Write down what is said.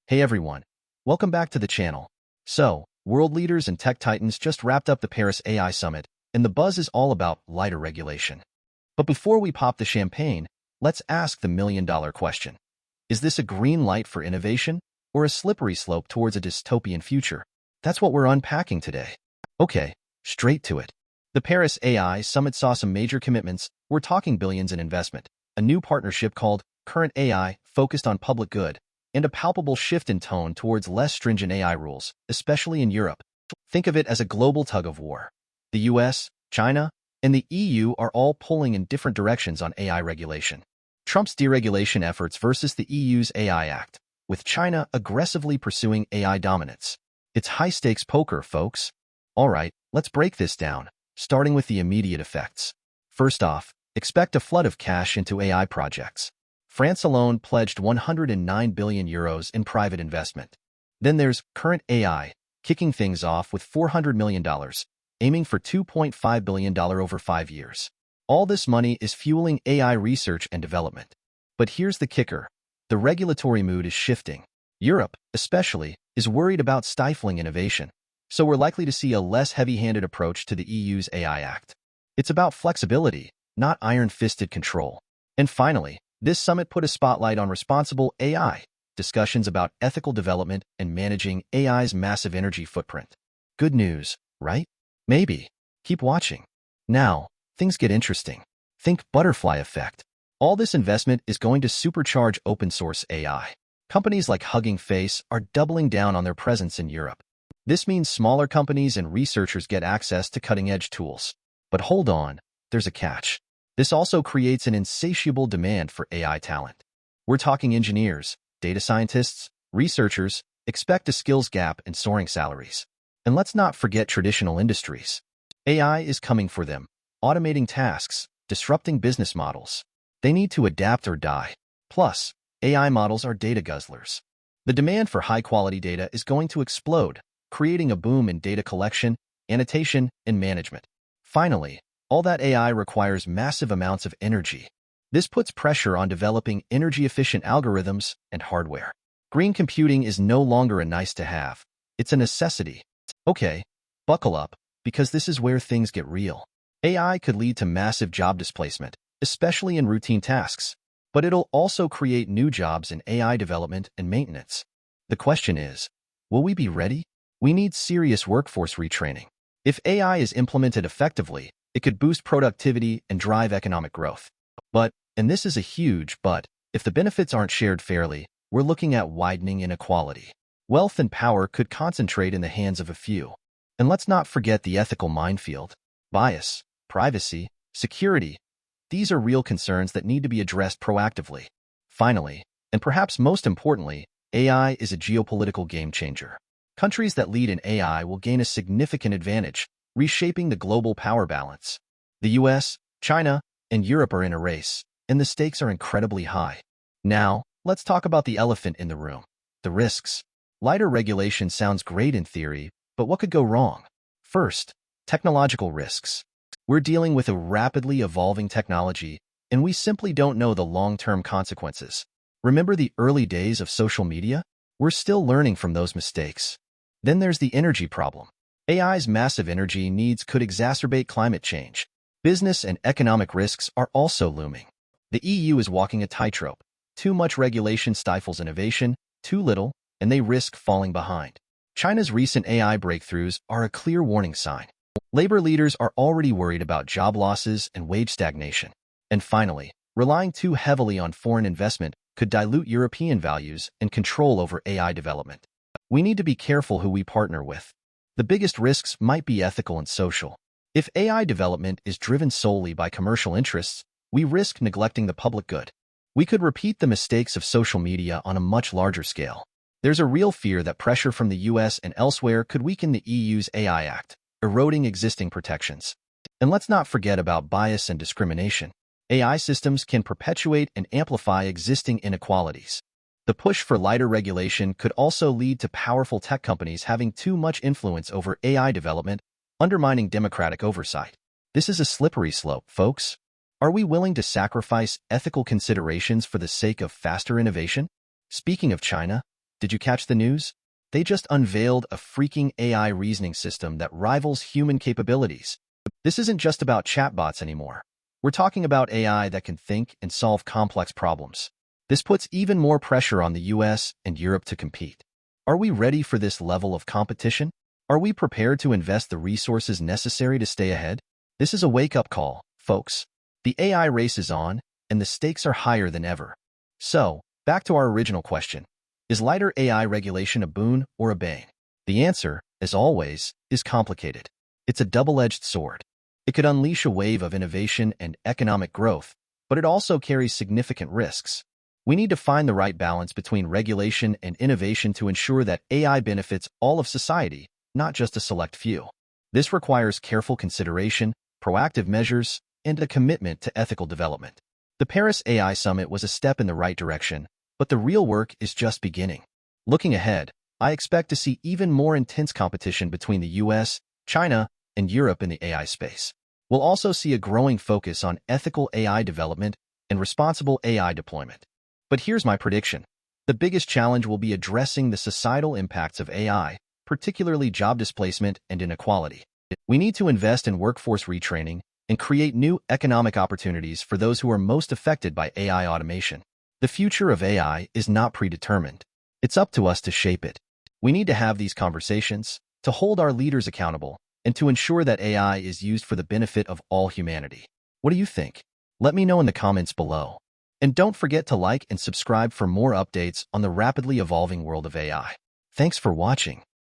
Hey everyone, welcome back to the channel. So, world leaders and tech titans just wrapped up the Paris AI Summit, and the buzz is all about lighter regulation. But before we pop the champagne, let's ask the million-dollar question. Is this a green light for innovation, or a slippery slope towards a dystopian future? That's what we're unpacking today. Okay, straight to it. The Paris AI Summit saw some major commitments. We're talking billions in investment, a new partnership called Current AI focused on public good, and a palpable shift in tone towards less stringent AI rules, especially in Europe. Think of it as a global tug-of-war. The US, China, and the EU are all pulling in different directions on AI regulation. Trump's deregulation efforts versus the EU's AI Act, with China aggressively pursuing AI dominance. It's high-stakes poker, folks. All right, let's break this down, starting with the immediate effects. First off, expect a flood of cash into AI projects. France alone pledged 109 billion euros in private investment. Then there's Current AI, kicking things off with $400 million, aiming for $2.5 billion over 5 years. All this money is fueling AI research and development. But here's the kicker. The regulatory mood is shifting. Europe, especially, is worried about stifling innovation, so we're likely to see a less heavy-handed approach to the EU's AI Act. It's about flexibility, not iron-fisted control. And finally, this summit put a spotlight on responsible AI, discussions about ethical development and managing AI's massive energy footprint. Good news, right? Maybe. Keep watching. Now, things get interesting. Think butterfly effect. All this investment is going to supercharge open-source AI. Companies like Hugging Face are doubling down on their presence in Europe. This means smaller companies and researchers get access to cutting-edge tools. But hold on, there's a catch. This also creates an insatiable demand for AI talent. We're talking engineers, data scientists, researchers, expect a skills gap and soaring salaries. And let's not forget traditional industries. AI is coming for them, automating tasks, disrupting business models. They need to adapt or die. Plus, AI models are data guzzlers. The demand for high-quality data is going to explode, creating a boom in data collection, annotation, and management. Finally, all that AI requires massive amounts of energy. This puts pressure on developing energy-efficient algorithms and hardware. Green computing is no longer a nice-to-have. It's a necessity. Okay, buckle up, because this is where things get real. AI could lead to massive job displacement, especially in routine tasks, but it'll also create new jobs in AI development and maintenance. The question is, will we be ready? We need serious workforce retraining. If AI is implemented effectively, it could boost productivity and drive economic growth. But, and this is a huge but, if the benefits aren't shared fairly, we're looking at widening inequality. Wealth and power could concentrate in the hands of a few. And let's not forget the ethical minefield. Bias, privacy, security. These are real concerns that need to be addressed proactively. Finally, and perhaps most importantly, AI is a geopolitical game changer. Countries that lead in AI will gain a significant advantage, reshaping the global power balance. The US, China, and Europe are in a race, and the stakes are incredibly high. Now, let's talk about the elephant in the room, the risks. Lighter regulation sounds great in theory, but what could go wrong? First, technological risks. We're dealing with a rapidly evolving technology, and we simply don't know the long-term consequences. Remember the early days of social media? We're still learning from those mistakes. Then there's the energy problem. AI's massive energy needs could exacerbate climate change. Business and economic risks are also looming. The EU is walking a tightrope. Too much regulation stifles innovation, too little, and they risk falling behind. China's recent AI breakthroughs are a clear warning sign. Labor leaders are already worried about job losses and wage stagnation. And finally, relying too heavily on foreign investment could dilute European values and control over AI development. We need to be careful who we partner with. The biggest risks might be ethical and social. If AI development is driven solely by commercial interests, we risk neglecting the public good. We could repeat the mistakes of social media on a much larger scale. There's a real fear that pressure from the US and elsewhere could weaken the EU's AI Act, eroding existing protections. And let's not forget about bias and discrimination. AI systems can perpetuate and amplify existing inequalities. The push for lighter regulation could also lead to powerful tech companies having too much influence over AI development, undermining democratic oversight. This is a slippery slope, folks. Are we willing to sacrifice ethical considerations for the sake of faster innovation? Speaking of China, Did you catch the news? They just unveiled a freaking AI reasoning system that rivals human capabilities. This isn't just about chatbots anymore. We're talking about AI that can think and solve complex problems. This puts even more pressure on the US and Europe to compete. Are we ready for this level of competition? Are we prepared to invest the resources necessary to stay ahead? This is a wake-up call, folks. The AI race is on, and the stakes are higher than ever. So, back to our original question. Is lighter AI regulation a boon or a bane? The answer, as always, is complicated. It's a double-edged sword. It could unleash a wave of innovation and economic growth, but it also carries significant risks. We need to find the right balance between regulation and innovation to ensure that AI benefits all of society, not just a select few. This requires careful consideration, proactive measures, and a commitment to ethical development. The Paris AI Summit was a step in the right direction, but the real work is just beginning. Looking ahead, I expect to see even more intense competition between the US, China, and Europe in the AI space. We'll also see a growing focus on ethical AI development and responsible AI deployment. But here's my prediction. The biggest challenge will be addressing the societal impacts of AI, particularly job displacement and inequality. We need to invest in workforce retraining and create new economic opportunities for those who are most affected by AI automation. The future of AI is not predetermined. It's up to us to shape it. We need to have these conversations, to hold our leaders accountable, and to ensure that AI is used for the benefit of all humanity. What do you think? Let me know in the comments below. And don't forget to like and subscribe for more updates on the rapidly evolving world of AI. Thanks for watching.